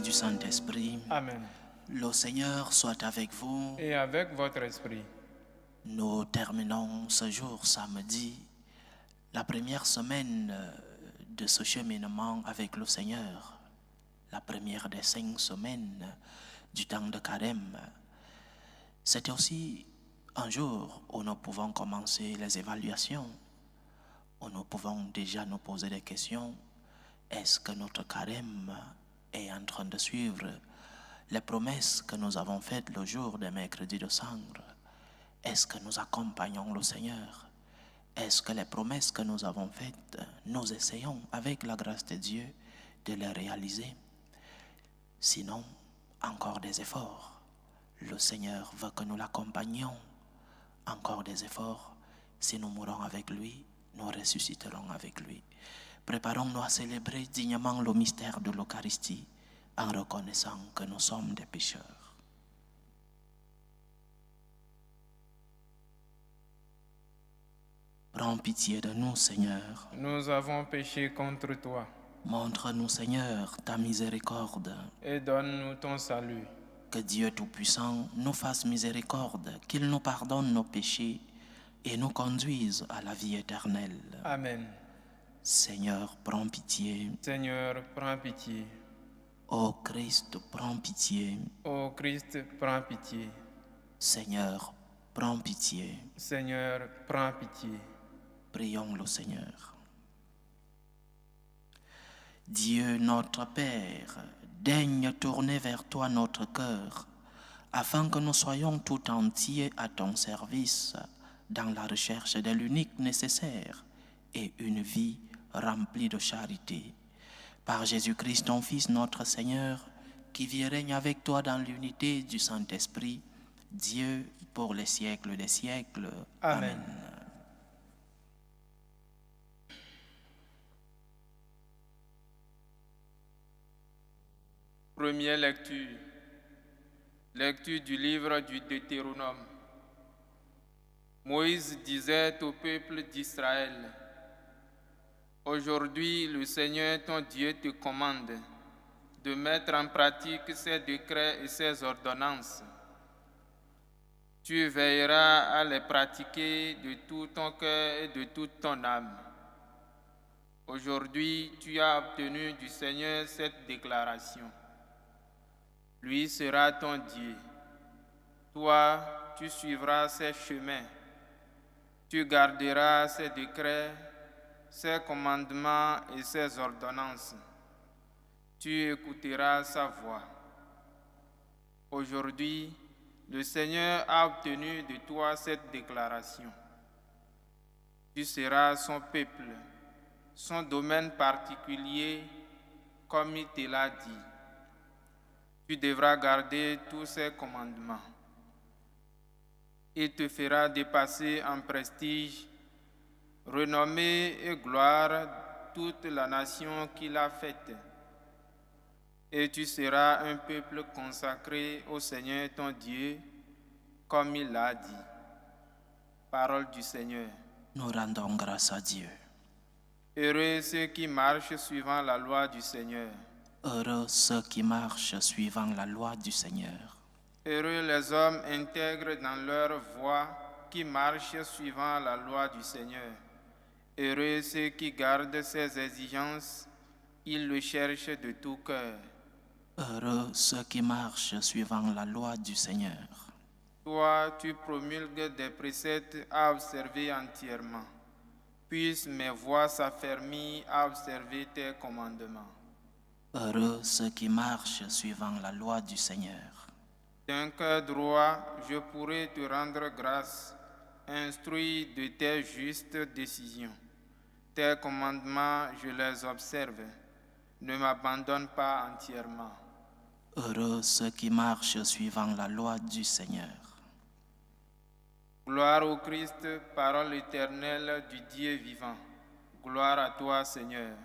du Saint-Esprit. Amen. Le Seigneur soit avec vous. Et avec votre esprit. Nous terminons ce jour samedi, la première semaine de ce cheminement avec le Seigneur, la première des 5 semaines du temps de Carême. C'était aussi un jour où nous pouvons commencer les évaluations, où nous pouvons déjà nous poser des questions. Est-ce que notre Carême est en train de suivre les promesses que nous avons faites le jour des mercredis de Cendres? Est-ce que nous accompagnons le Seigneur? Est-ce que les promesses que nous avons faites, nous essayons avec la grâce de Dieu de les réaliser? Sinon, encore des efforts. Le Seigneur veut que nous l'accompagnions. Encore des efforts. Si nous mourons avec lui, nous ressusciterons avec lui. Préparons-nous à célébrer dignement le mystère de l'Eucharistie en reconnaissant que nous sommes des pécheurs. Prends pitié de nous, Seigneur. Nous avons péché contre toi. Montre-nous, Seigneur, ta miséricorde. Et donne-nous ton salut. Que Dieu Tout-Puissant nous fasse miséricorde, qu'il nous pardonne nos péchés et nous conduise à la vie éternelle. Amen. Seigneur, prends pitié. Seigneur, prends pitié. Ô Christ, prends pitié. Ô Christ, prends pitié. Seigneur, prends pitié. Seigneur, prends pitié. Prions le Seigneur. Dieu notre Père, daigne tourner vers toi notre cœur, afin que nous soyons tout entiers à ton service dans la recherche de l'unique nécessaire et une vie remplie de charité. Par Jésus-Christ, ton Fils, notre Seigneur, qui vit et règne avec toi dans l'unité du Saint-Esprit, Dieu pour les siècles des siècles. Amen. Première lecture. Lecture du livre du Deutéronome. Moïse disait au peuple d'Israël: Aujourd'hui, le Seigneur ton Dieu te commande de mettre en pratique ses décrets et ses ordonnances. Tu veilleras à les pratiquer de tout ton cœur et de toute ton âme. Aujourd'hui, tu as obtenu du Seigneur cette déclaration. Lui sera ton Dieu. Toi, tu suivras ses chemins. Tu garderas ses décrets, ses commandements et ses ordonnances. Tu écouteras sa voix. Aujourd'hui, le Seigneur a obtenu de toi cette déclaration. Tu seras son peuple, son domaine particulier, comme il te l'a dit. Tu devras garder tous ses commandements. Il te fera dépasser en prestige, renommée et gloire toute la nation qu'il a faite. Et tu seras un peuple consacré au Seigneur ton Dieu, comme il l'a dit. Parole du Seigneur. Nous rendons grâce à Dieu. Heureux ceux qui marchent suivant la loi du Seigneur. Heureux ceux qui marchent suivant la loi du Seigneur. Heureux les hommes intègres dans leur voie, qui marchent suivant la loi du Seigneur. Heureux ceux qui gardent ses exigences, ils le cherchent de tout cœur. Heureux ceux qui marchent suivant la loi du Seigneur. Toi, tu promulgues des préceptes à observer entièrement. Puissent mes voix s'affermir à observer tes commandements. Heureux ceux qui marchent suivant la loi du Seigneur. D'un cœur droit, je pourrai te rendre grâce, instruit de tes justes décisions. Tes commandements, je les observe. Ne m'abandonne pas entièrement. Heureux ceux qui marchent suivant la loi du Seigneur. Gloire au Christ, parole éternelle du Dieu vivant. Gloire à toi, Seigneur.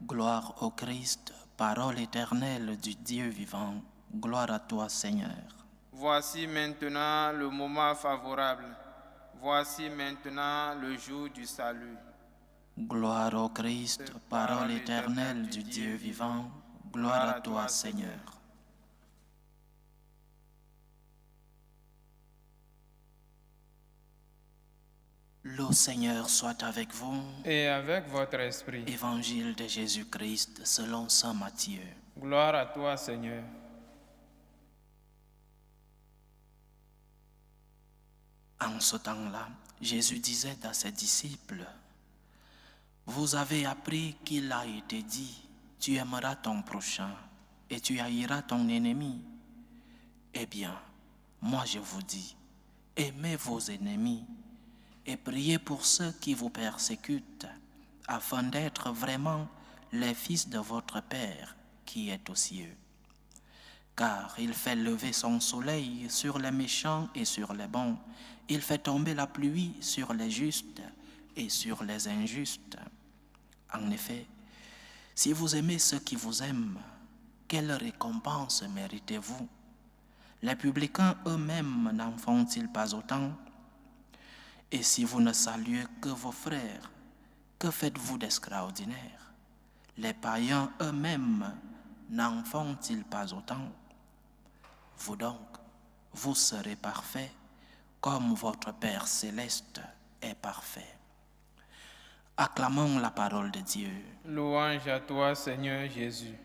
Gloire au Christ, parole éternelle du Dieu vivant. Gloire à toi, Seigneur. Voici maintenant le moment favorable. Voici maintenant le jour du salut. Gloire au Christ, parole éternelle du Dieu vivant. Gloire à toi, Seigneur. Le Seigneur soit avec vous. et avec votre esprit. Évangile de Jésus-Christ selon saint Matthieu. Gloire à toi, Seigneur. En ce temps-là, Jésus disait à ses disciples, « Vous avez appris qu'il a été dit, tu aimeras ton prochain et tu haïras ton ennemi. Eh bien, moi je vous dis, aimez vos ennemis et priez pour ceux qui vous persécutent, afin d'être vraiment les fils de votre Père qui est aux cieux. Car il fait lever son soleil sur les méchants et sur les bons. Il fait tomber la pluie sur les justes et sur les injustes. En effet, si vous aimez ceux qui vous aiment, quelle récompense méritez-vous? Les publicains eux-mêmes n'en font-ils pas autant? Et si vous ne saluez que vos frères, que faites-vous d'extraordinaire? Les païens eux-mêmes n'en font-ils pas autant? Vous donc, vous serez parfaits, comme votre Père céleste est parfait. Acclamons la parole de Dieu. Louange à toi, Seigneur Jésus.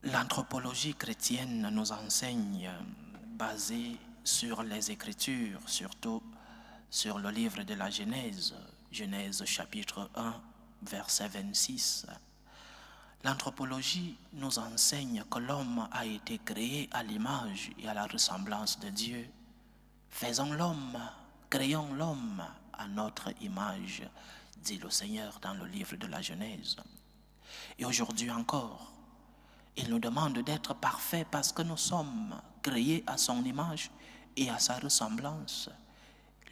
L'anthropologie chrétienne nous enseigne, basée sur les Écritures, surtout sur le livre de la Genèse, Genèse chapitre 1, verset 26. L'anthropologie nous enseigne que l'homme a été créé à l'image et à la ressemblance de Dieu. Faisons l'homme, créons l'homme à notre image, dit le Seigneur dans le livre de la Genèse. Et aujourd'hui encore, il nous demande d'être parfaits parce que nous sommes créés à son image et à sa ressemblance.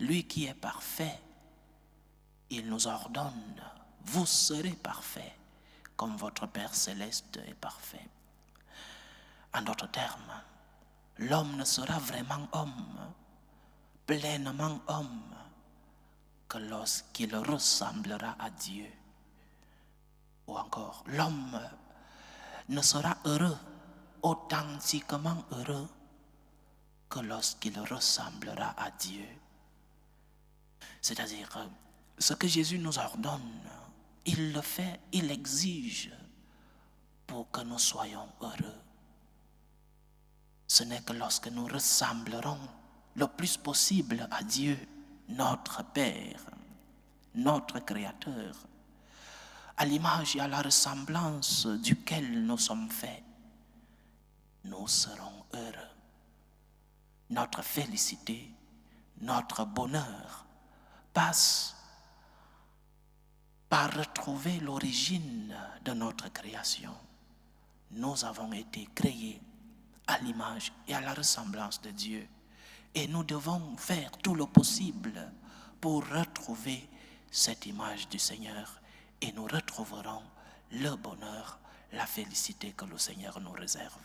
Lui qui est parfait, il nous ordonne, vous serez parfaits comme votre Père céleste est parfait. En d'autres termes, l'homme ne sera vraiment homme, pleinement homme, que lorsqu'il ressemblera à Dieu. Ou encore, l'homme ne sera heureux, authentiquement heureux, que lorsqu'il ressemblera à Dieu. C'est-à-dire, ce que Jésus nous ordonne, il le fait, il l'exige pour que nous soyons heureux. Ce n'est que lorsque nous ressemblerons le plus possible à Dieu, notre Père, notre Créateur, à l'image et à la ressemblance duquel nous sommes faits, nous serons heureux. Notre félicité, notre bonheur passe par retrouver l'origine de notre création. Nous avons été créés à l'image et à la ressemblance de Dieu. Et nous devons faire tout le possible pour retrouver cette image du Seigneur. Et nous retrouverons le bonheur, la félicité que le Seigneur nous réserve.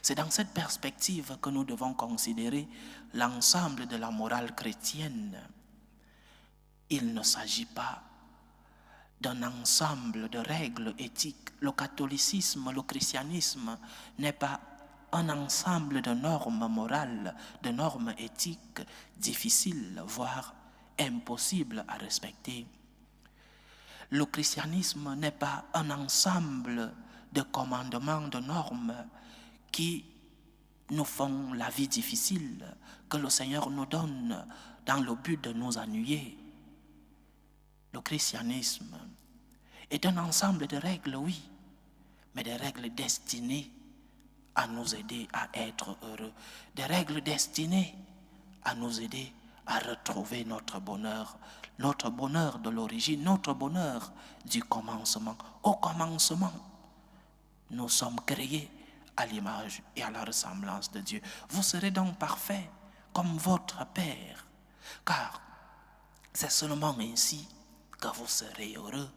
C'est dans cette perspective que nous devons considérer l'ensemble de la morale chrétienne. Il ne s'agit pas d'un ensemble de règles éthiques. Le catholicisme, le christianisme n'est pas un ensemble de normes morales, de normes éthiques difficiles, voire impossibles à respecter. Le christianisme n'est pas un ensemble de commandements, de normes qui nous font la vie difficile, que le Seigneur nous donne dans le but de nous ennuyer. Le christianisme est un ensemble de règles, oui, mais des règles destinées à nous aider à être heureux, des règles destinées à nous aider à retrouver notre bonheur de l'origine, notre bonheur du commencement. Au commencement, nous sommes créés à l'image et à la ressemblance de Dieu. Vous serez donc parfaits comme votre Père, car c'est seulement ainsi que vous serez heureux.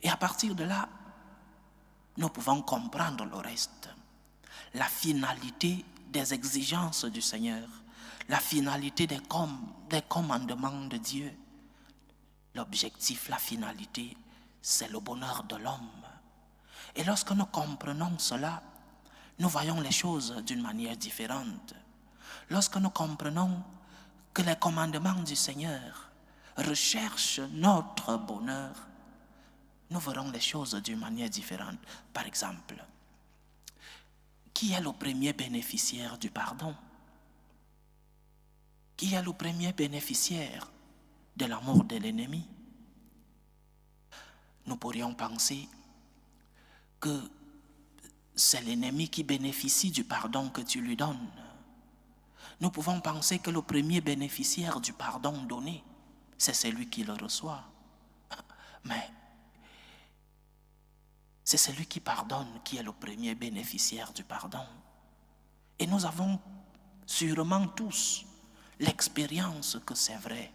Et à partir de là, nous pouvons comprendre le reste. La finalité des exigences du Seigneur, la finalité des commandements de Dieu. L'objectif, la finalité, c'est le bonheur de l'homme. Et lorsque nous comprenons cela, nous voyons les choses d'une manière différente. Lorsque nous comprenons que les commandements du Seigneur recherchent notre bonheur, nous verrons les choses d'une manière différente. Par exemple, qui est le premier bénéficiaire du pardon? Qui est le premier bénéficiaire de l'amour de l'ennemi? Nous pourrions penser que c'est l'ennemi qui bénéficie du pardon que tu lui donnes. Nous pouvons penser que le premier bénéficiaire du pardon donné, c'est celui qui le reçoit. Mais c'est celui qui pardonne qui est le premier bénéficiaire du pardon. Et nous avons sûrement tous l'expérience que c'est vrai.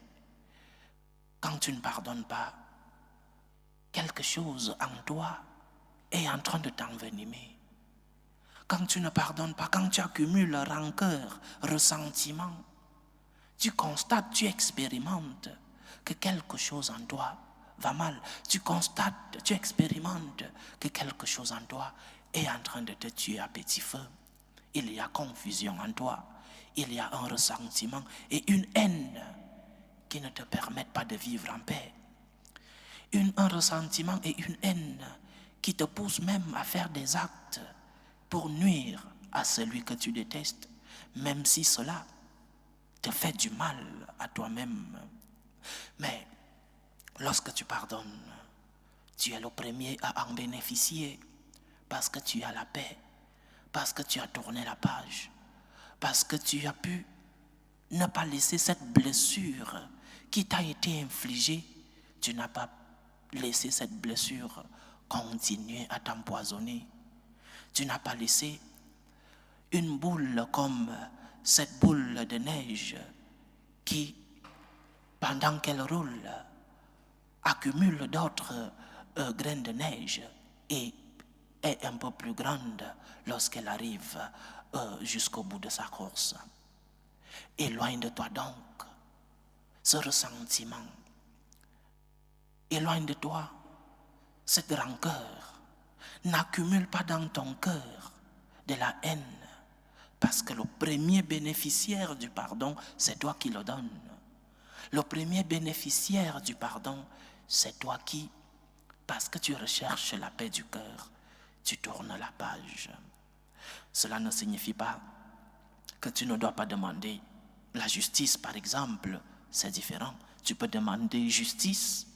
Quand tu ne pardonnes pas, quelque chose en toi est en train de t'envenimer. Quand tu ne pardonnes pas, quand tu accumules rancœur, ressentiment, tu constates, tu expérimentes que quelque chose en toi va mal. Tu constates, tu expérimentes que quelque chose en toi est en train de te tuer à petit feu. Il y a confusion en toi, il y a un ressentiment et une haine qui ne te permettent pas de vivre en paix. Un ressentiment et une haine qui te poussent même à faire des actes pour nuire à celui que tu détestes, même si cela te fait du mal à toi-même. Mais lorsque tu pardonnes, tu es le premier à en bénéficier parce que tu as la paix, parce que tu as tourné la page, parce que tu as pu ne pas laisser cette blessure qui t'a été infligée, tu n'as pas laissé cette blessure continuer à t'empoisonner. Tu n'as pas laissé une boule comme cette boule de neige qui, pendant qu'elle roule, accumule d'autres graines de neige et est un peu plus grande lorsqu'elle arrive jusqu'au bout de sa course. Éloigne de toi donc ce ressentiment. Éloigne de toi cette rancœur. N'accumule pas dans ton cœur de la haine, parce que le premier bénéficiaire du pardon, c'est toi qui le donnes. Le premier bénéficiaire du pardon, c'est toi qui, parce que tu recherches la paix du cœur, tu tournes la page. Cela ne signifie pas que tu ne dois pas demander la justice, par exemple. C'est différent. Tu peux demander justice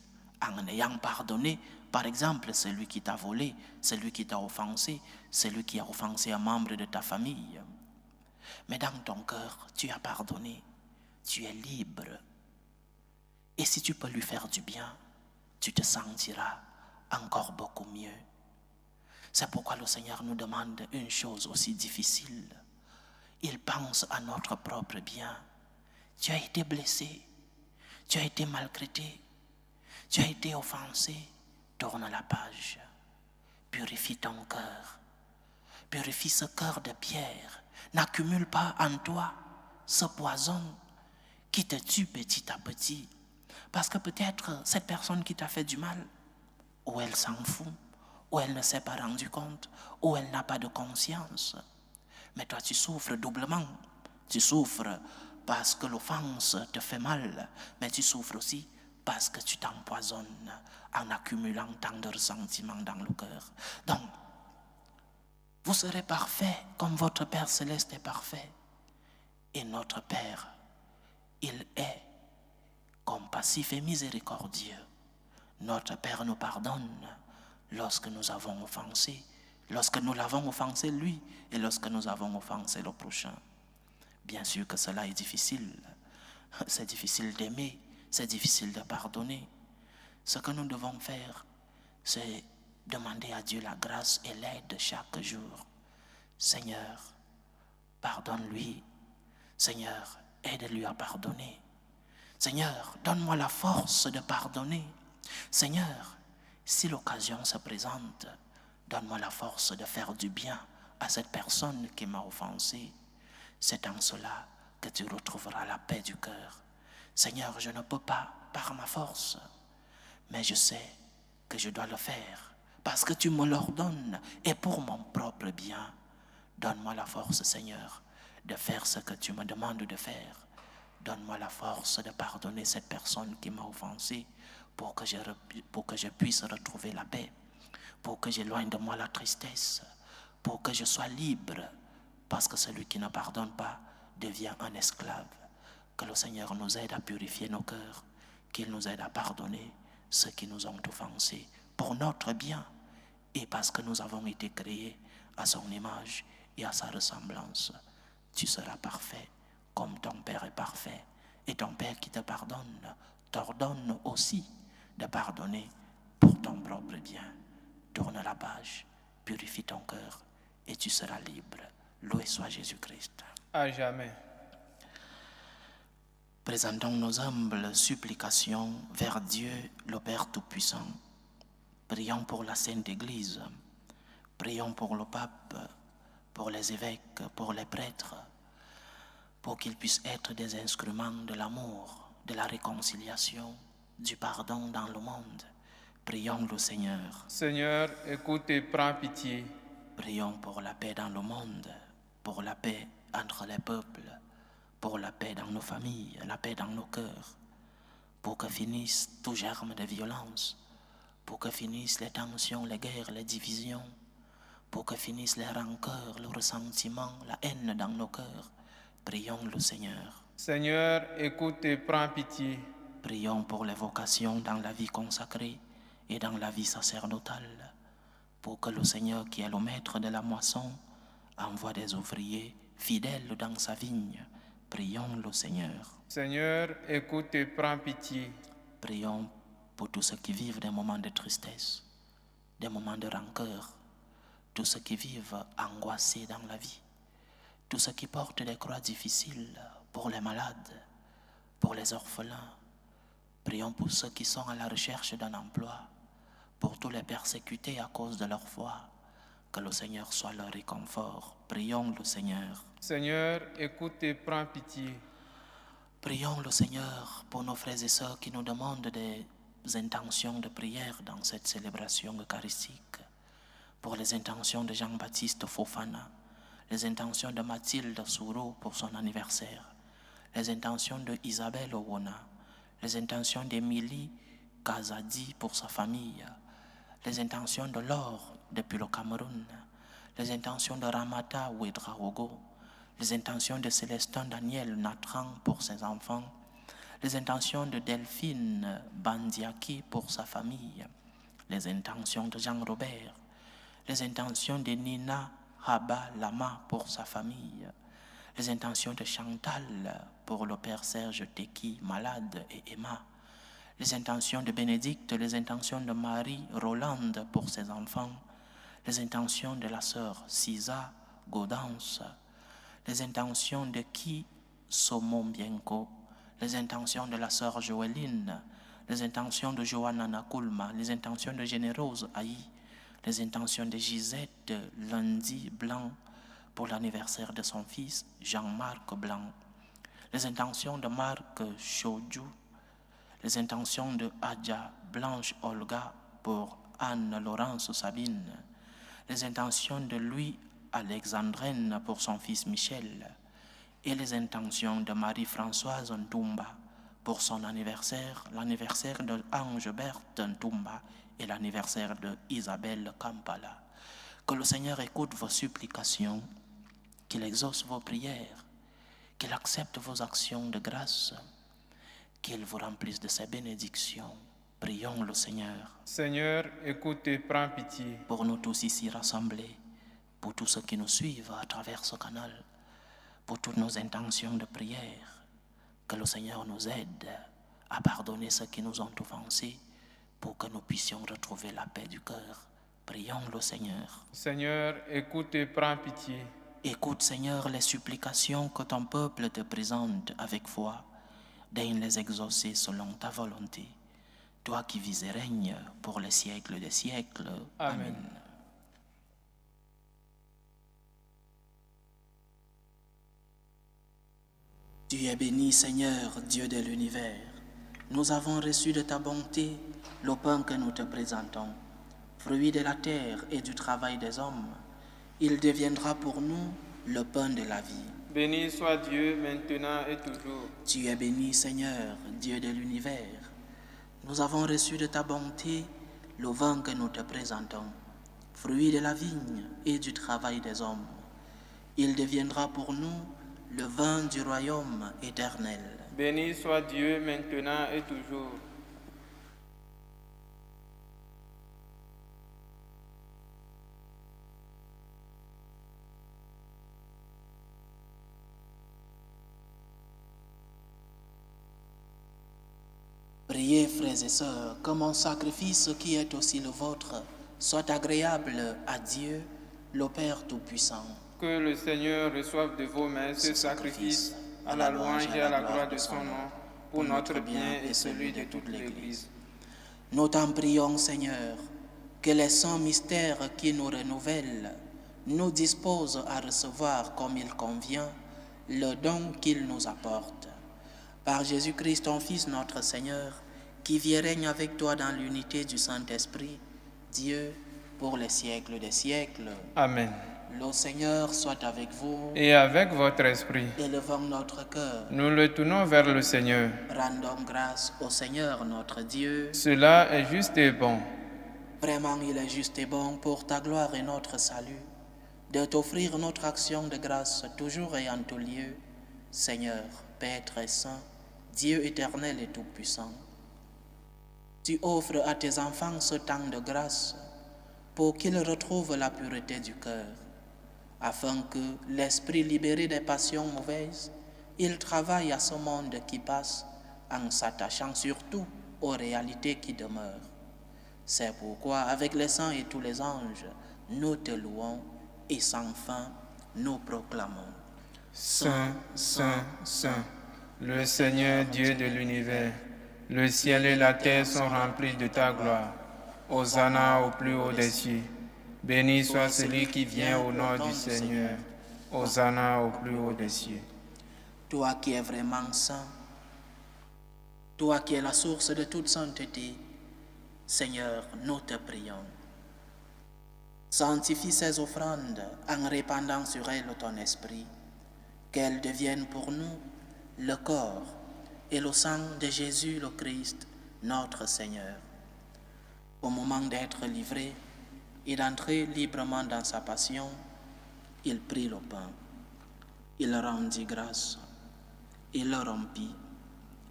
en ayant pardonné, par exemple, celui qui t'a volé, celui qui t'a offensé, celui qui a offensé un membre de ta famille. Mais dans ton cœur, tu as pardonné, tu es libre. Et si tu peux lui faire du bien, tu te sentiras encore beaucoup mieux. C'est pourquoi le Seigneur nous demande une chose aussi difficile. Il pense à notre propre bien. Tu as été blessé, tu as été maltraité, tu as été offensé. Tourne la page, purifie ton cœur, purifie ce cœur de pierre. N'accumule pas en toi ce poison qui te tue petit à petit. Parce que peut-être cette personne qui t'a fait du mal, ou elle s'en fout, ou elle ne s'est pas rendue compte, ou elle n'a pas de conscience. Mais toi tu souffres doublement. Tu souffres parce que l'offense te fait mal, mais tu souffres aussi parce que tu t'empoisonnes en accumulant tant de ressentiments dans le cœur. Donc, vous serez parfait comme votre Père Céleste est parfait. Et notre Père, il est compassif et miséricordieux. Notre Père nous pardonne lorsque nous avons offensé, lorsque nous l'avons offensé lui et lorsque nous avons offensé le prochain. Bien sûr que cela est difficile. C'est difficile d'aimer, c'est difficile de pardonner. Ce que nous devons faire, c'est demander à Dieu la grâce et l'aide chaque jour. Seigneur, pardonne-lui. Seigneur, aide-lui à pardonner. Seigneur, donne-moi la force de pardonner. Seigneur, si l'occasion se présente, donne-moi la force de faire du bien à cette personne qui m'a offensé. C'est en cela que tu retrouveras la paix du cœur. Seigneur, je ne peux pas par ma force, mais je sais que je dois le faire parce que tu me l'ordonnes et pour mon propre bien. Donne-moi la force, Seigneur, de faire ce que tu me demandes de faire, Donne-moi la force de pardonner cette personne qui m'a offensé pour que je puisse retrouver la paix, pour que j'éloigne de moi la tristesse, pour que je sois libre, parce que celui qui ne pardonne pas devient un esclave. Que le Seigneur nous aide à purifier nos cœurs, qu'il nous aide à pardonner ceux qui nous ont offensés pour notre bien et parce que nous avons été créés à son image et à sa ressemblance. Tu seras parfait comme ton Père est parfait. Et ton Père qui te pardonne t'ordonne aussi de pardonner pour ton propre bien. Tourne la page, purifie ton cœur et tu seras libre. Loué soit Jésus-Christ. À jamais. Présentons nos humbles supplications vers Dieu, le Père Tout-Puissant. Prions pour la Sainte Église. Prions pour le pape, pour les évêques, pour les prêtres, pour qu'ils puissent être des instruments de l'amour, de la réconciliation, du pardon dans le monde. Prions le Seigneur. Seigneur, écoute et prends pitié. Prions pour la paix dans le monde, pour la paix entre les peuples, pour la paix dans nos familles, la paix dans nos cœurs, pour que finisse tout germe de violence, pour que finissent les tensions, les guerres, les divisions, pour que finissent les rancœurs, le ressentiment, la haine dans nos cœurs. Prions le Seigneur. Seigneur, écoute et prends pitié. Prions pour les vocations dans la vie consacrée et dans la vie sacerdotale, pour que le Seigneur, qui est le maître de la moisson, envoie des ouvriers fidèles dans sa vigne. Prions le Seigneur. Seigneur, écoute et prends pitié. Prions pour tous ceux qui vivent des moments de tristesse, des moments de rancœur, tous ceux qui vivent angoissés dans la vie, tous ceux qui portent des croix difficiles pour les malades, pour les orphelins. Prions pour ceux qui sont à la recherche d'un emploi, pour tous les persécutés à cause de leur foi. Que le Seigneur soit leur réconfort. Prions le Seigneur. Seigneur, écoute et prends pitié. Prions le Seigneur pour nos frères et sœurs qui nous demandent des intentions de prière dans cette célébration eucharistique. Pour les intentions de Jean-Baptiste Fofana, les intentions de Mathilde Souro pour son anniversaire, les intentions de Isabelle Owona, les intentions d'Émilie Kazadi pour sa famille, les intentions de Laure depuis le Cameroun, les intentions de Ramata Ouedraogo, les intentions de Célestin Daniel Natran pour ses enfants, les intentions de Delphine Bandiaki pour sa famille, les intentions de Jean-Robert, les intentions de Nina Haba Lama pour sa famille, les intentions de Chantal pour le père Serge Teki, malade, et Emma, les intentions de Bénédicte, les intentions de Marie Rolande pour ses enfants, les intentions de la sœur Sisa Gaudence, les intentions de Ki Somon Bienko, les intentions de la sœur Joëline, les intentions de Johanna Nakulma, les intentions de Générose Aïe, les intentions de Gisette Lundi Blanc pour l'anniversaire de son fils Jean-Marc Blanc, les intentions de Marc Chaudjou, les intentions de Adja Blanche Olga pour Anne-Laurence Sabine, les intentions de Louis Alexandrine pour son fils Michel et les intentions de Marie-Françoise Ntumba pour son anniversaire, l'anniversaire de Ange Berthe Ntumba et l'anniversaire de Isabelle Kampala. Que le Seigneur écoute vos supplications, qu'il exauce vos prières, qu'il accepte vos actions de grâce, qu'il vous remplisse de ses bénédictions. Prions le Seigneur. Seigneur, écoute et prends pitié. Pour nous tous ici rassemblés, pour tous ceux qui nous suivent à travers ce canal, pour toutes nos intentions de prière, que le Seigneur nous aide à pardonner ceux qui nous ont offensés pour que nous puissions retrouver la paix du cœur. Prions le Seigneur. Seigneur, écoute et prends pitié. Écoute, Seigneur, les supplications que ton peuple te présente avec foi. Daigne les exaucer selon ta volonté. Toi qui vis et règnes pour les siècles des siècles. Amen. Tu es béni, Seigneur, Dieu de l'univers. Nous avons reçu de ta bonté le pain que nous te présentons, fruit de la terre et du travail des hommes. Il deviendra pour nous le pain de la vie. Béni soit Dieu maintenant et toujours. Tu es béni, Seigneur, Dieu de l'univers. Nous avons reçu de ta bonté le vin que nous te présentons, fruit de la vigne et du travail des hommes. Il deviendra pour nous le vin du royaume éternel. Béni soit Dieu maintenant et toujours. Priez, frères et sœurs, que mon sacrifice qui est aussi le vôtre soit agréable à Dieu, le Père Tout-Puissant. Que le Seigneur reçoive de vos mains ce sacrifice à la louange et à la gloire de son nom, pour notre bien et celui de toute l'Église. Nous t'en prions, Seigneur, que les saints mystères qui nous renouvellent nous disposent à recevoir comme il convient le don qu'il nous apporte. Par Jésus-Christ, ton Fils, notre Seigneur, qui vit et règne avec toi dans l'unité du Saint-Esprit, Dieu, pour les siècles des siècles. Amen. Le Seigneur soit avec vous. Et avec votre esprit, Élevons notre cœur. nous le tournons vers le Seigneur. Rendons grâce au Seigneur notre Dieu. Cela est juste et bon. Vraiment, il est juste et bon pour ta gloire et notre salut, de t'offrir notre action de grâce toujours et en tout lieu, Seigneur, Père très saint, Dieu éternel et tout-puissant. Tu offres à tes enfants ce temps de grâce pour qu'ils retrouvent la pureté du cœur, afin que, l'esprit libéré des passions mauvaises, il travaille à ce monde qui passe en s'attachant surtout aux réalités qui demeurent. C'est pourquoi, avec les saints et tous les anges, nous te louons et sans fin nous proclamons. Saint, Saint, Saint, le Seigneur Dieu de l'univers, le ciel et la terre sont remplis de ta gloire. Hosanna au plus haut des cieux. Béni soit celui qui vient au nom du Seigneur. Hosanna au plus haut des cieux. Toi qui es vraiment saint, toi qui es la source de toute sainteté, Seigneur, nous te prions. Sanctifie ces offrandes en répandant sur elles ton esprit, qu'elles deviennent pour nous le corps et le sang de Jésus le Christ, notre Seigneur. Au moment d'être livré et d'entrer librement dans sa passion, il prit le pain, il rendit grâce, il le rompit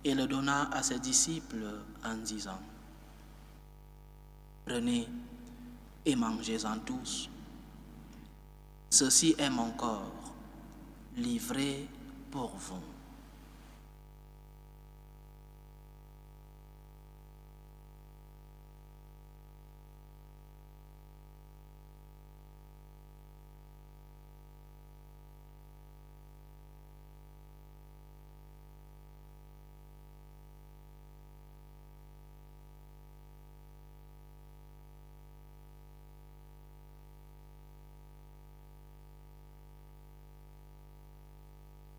et le donna à ses disciples en disant: Prenez et mangez-en tous. Ceci est mon corps, livré pour vous.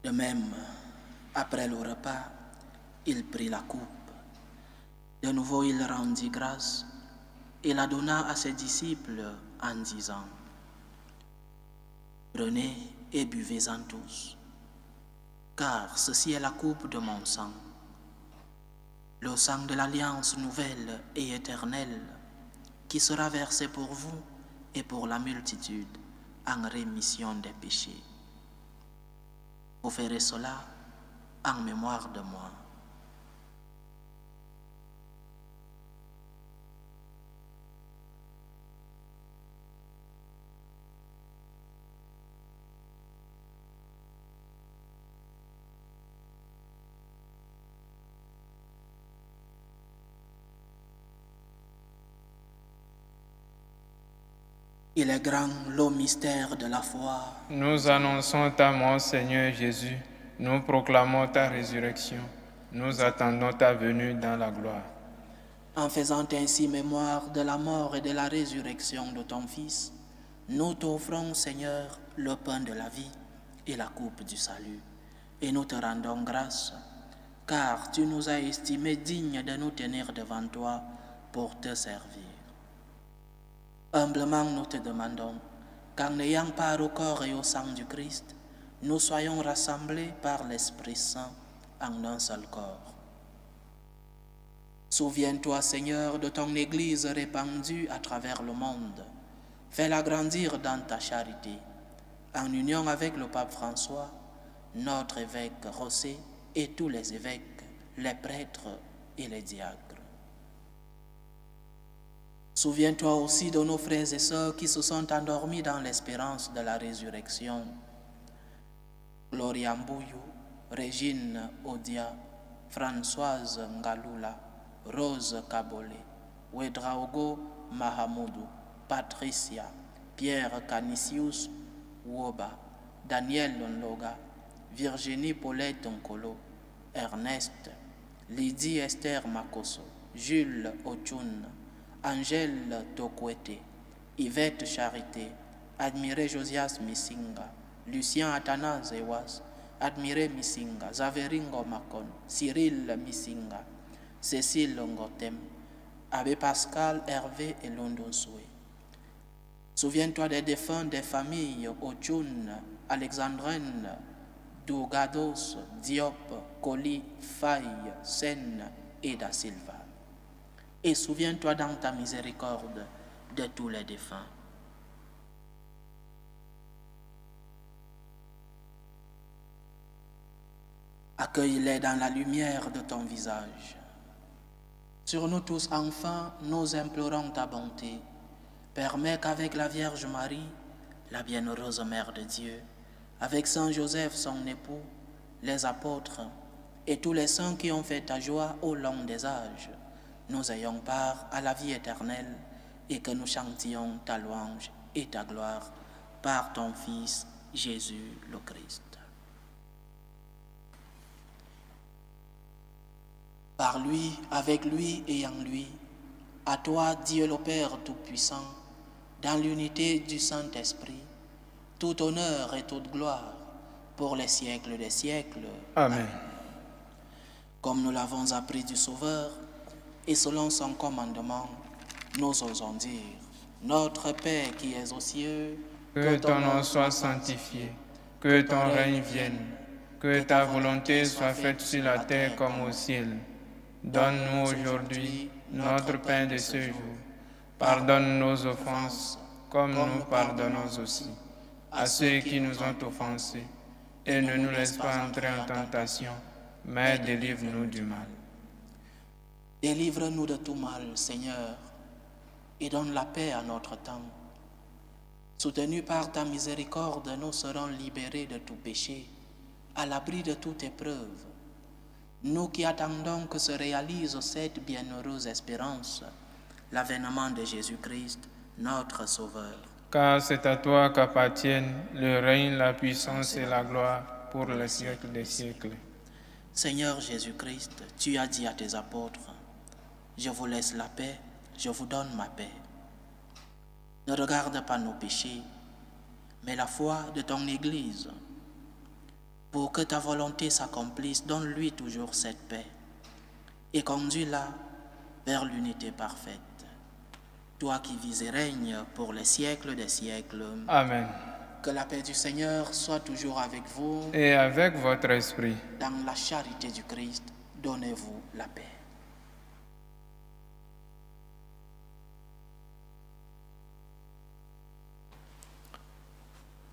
De même, après le repas, il prit la coupe. De nouveau, il rendit grâce et la donna à ses disciples en disant: Prenez et buvez-en tous, car ceci est la coupe de mon sang, le sang de l'alliance nouvelle et éternelle, qui sera versé pour vous et pour la multitude en rémission des péchés. Vous ferez cela en mémoire de moi. Il est grand le mystère de la foi. Nous annonçons ta mort, Seigneur Jésus. Nous proclamons ta résurrection. Nous attendons ta venue dans la gloire. En faisant ainsi mémoire de la mort et de la résurrection de ton Fils, nous t'offrons, Seigneur, le pain de la vie et la coupe du salut. Et nous te rendons grâce, car tu nous as estimés dignes de nous tenir devant toi pour te servir. Humblement nous te demandons qu'en ayant part au corps et au sang du Christ, nous soyons rassemblés par l'Esprit Saint en un seul corps. Souviens-toi, Seigneur, de ton Église répandue à travers le monde. Fais-la grandir dans ta charité, en union avec le pape François, notre évêque José et tous les évêques, les prêtres et les diacres. Souviens-toi aussi de nos frères et sœurs qui se sont endormis dans l'espérance de la résurrection. Gloria Mbouyou, Régine Odia, Françoise Ngalula, Rose Kabole, Wedraogo Mahamoudou, Patricia, Pierre Canisius Woba, Daniel Nloga, Virginie Paulette Nkolo, Ernest, Lydie Esther Makoso, Jules Ochun, Angèle Tokwete, Yvette Charité, Admiré Josias Missinga, Lucien Athanase Ewas, Admiré Missinga, Zaveringo Makon, Cyril Missinga, Cécile Ngotem, Abbé Pascal, Hervé et Londonsoué. Souviens-toi des défunts des familles Ochun, Alexandrine, Dougados, Diop, Koli, Faye, Sen et Da Silva. Et souviens-toi dans ta miséricorde de tous les défunts. Accueille-les dans la lumière de ton visage. Sur nous tous, enfin, nous implorons ta bonté. Permets qu'avec la Vierge Marie, la bienheureuse Mère de Dieu, avec Saint Joseph, son époux, les apôtres et tous les saints qui ont fait ta joie au long des âges, nous ayons part à la vie éternelle et que nous chantions ta louange et ta gloire par ton Fils Jésus le Christ. Par lui, avec lui et en lui, à toi, Dieu le Père Tout-Puissant, dans l'unité du Saint-Esprit, tout honneur et toute gloire pour les siècles des siècles. Amen. Comme nous l'avons appris du Sauveur, et selon son commandement, nous osons dire, notre Père qui es aux cieux, que ton nom soit sanctifié, que ton règne vienne, que ta volonté soit faite sur la terre comme au ciel. Donne-nous aujourd'hui notre pain de ce jour. Pardonne nos offenses, comme nous pardonnons aussi à ceux qui nous ont offensés. Et ne nous laisse pas entrer en tentation, mais délivre-nous du mal. Délivre-nous de tout mal, Seigneur, et donne la paix à notre temps. Soutenus par ta miséricorde, nous serons libérés de tout péché, à l'abri de toute épreuve. Nous qui attendons que se réalise cette bienheureuse espérance, l'avènement de Jésus-Christ, notre Sauveur. Car c'est à toi qu'appartiennent le règne, la puissance et la gloire pour les siècles des siècles. Seigneur Jésus-Christ, tu as dit à tes apôtres, « Je vous laisse la paix, je vous donne ma paix. » Ne regarde pas nos péchés, mais la foi de ton Église. Pour que ta volonté s'accomplisse, donne-lui toujours cette paix et conduis-la vers l'unité parfaite. Toi qui vis et règnes pour les siècles des siècles. Amen. Que la paix du Seigneur soit toujours avec vous. Et avec votre esprit. Dans la charité du Christ, donnez-vous la paix.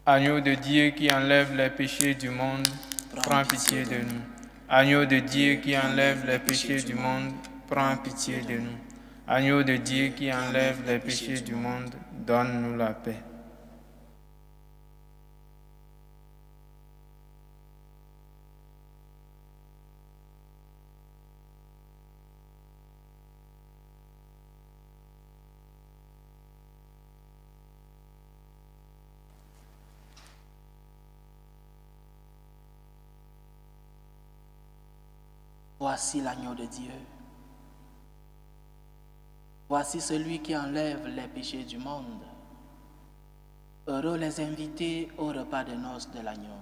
Agneau de Dieu qui enlève les péchés du monde, prends pitié de nous. Agneau de Dieu qui enlève les péchés du monde, prends pitié de nous. Agneau de Dieu qui enlève les péchés du monde, donne-nous la paix. Voici l'agneau de Dieu. Voici celui qui enlève les péchés du monde. Heureux les invités au repas de noces de l'agneau.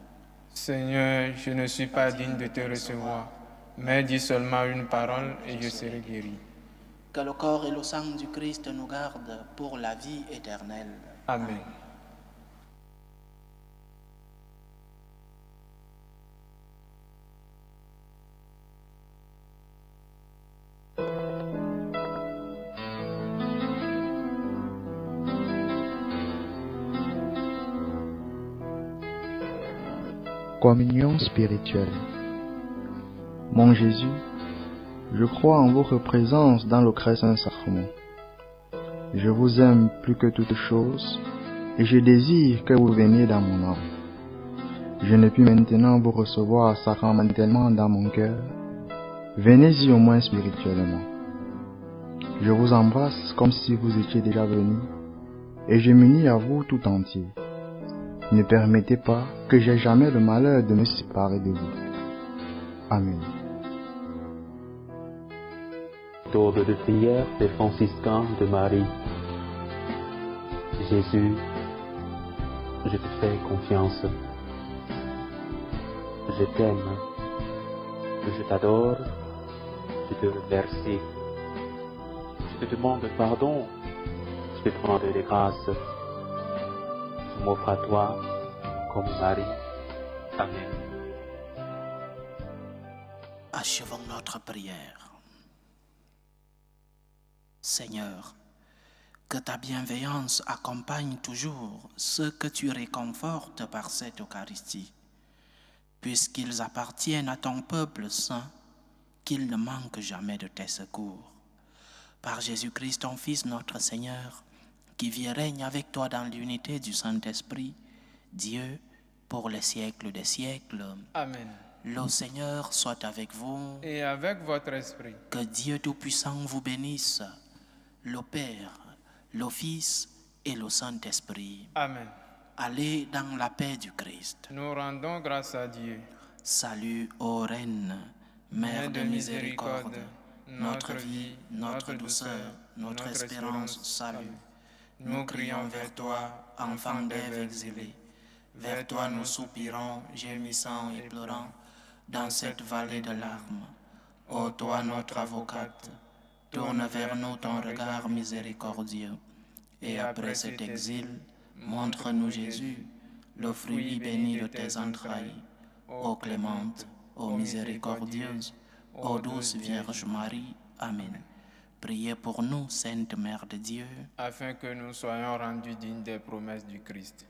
Seigneur, je ne suis pas digne de te recevoir, mais dis seulement une parole et je serai guéri. Que le corps et le sang du Christ nous gardent pour la vie éternelle. Amen. Communion spirituelle. Mon Jésus, je crois en votre présence dans le très saint sacrement. Je vous aime plus que toute chose et je désire que vous veniez dans mon âme. Je ne puis maintenant vous recevoir sacramentellement dans mon cœur. Venez-y au moins spirituellement. Je vous embrasse comme si vous étiez déjà venu et je m'unis à vous tout entier. Ne permettez pas que j'aie jamais le malheur de me séparer de vous. Amen. Tour de prière des franciscains de Marie. Jésus, je te fais confiance. Je t'aime. Je t'adore. Je te remercie. Je te demande pardon. Je te demande des grâces. Je m'offre à toi comme Marie. Amen. Achevons notre prière. Seigneur, que ta bienveillance accompagne toujours ceux que tu réconfortes par cette Eucharistie, puisqu'ils appartiennent à ton peuple saint, qu'ils ne manquent jamais de tes secours. Par Jésus-Christ, ton Fils, notre Seigneur, qui vit et règne avec toi dans l'unité du Saint-Esprit, Dieu, pour les siècles des siècles. Amen. Le Seigneur soit avec vous. Et avec votre esprit. Que Dieu Tout-Puissant vous bénisse, le Père, le Fils et le Saint-Esprit. Amen. Allez dans la paix du Christ. Nous rendons grâce à Dieu. Salut, ô Reine, Mère de miséricorde, notre vie, notre douceur, notre espérance, salut. Nous crions vers toi, enfant d'Ève exilée. Vers toi nous soupirons, gémissant et pleurant, dans cette vallée de larmes. Ô toi notre avocate, tourne vers nous ton regard miséricordieux. Et après cet exil, montre-nous Jésus, le fruit béni de tes entrailles. Ô clémente, ô miséricordieuse, ô douce Vierge Marie. Amen. Priez pour nous, Sainte Mère de Dieu, afin que nous soyons rendus dignes des promesses du Christ.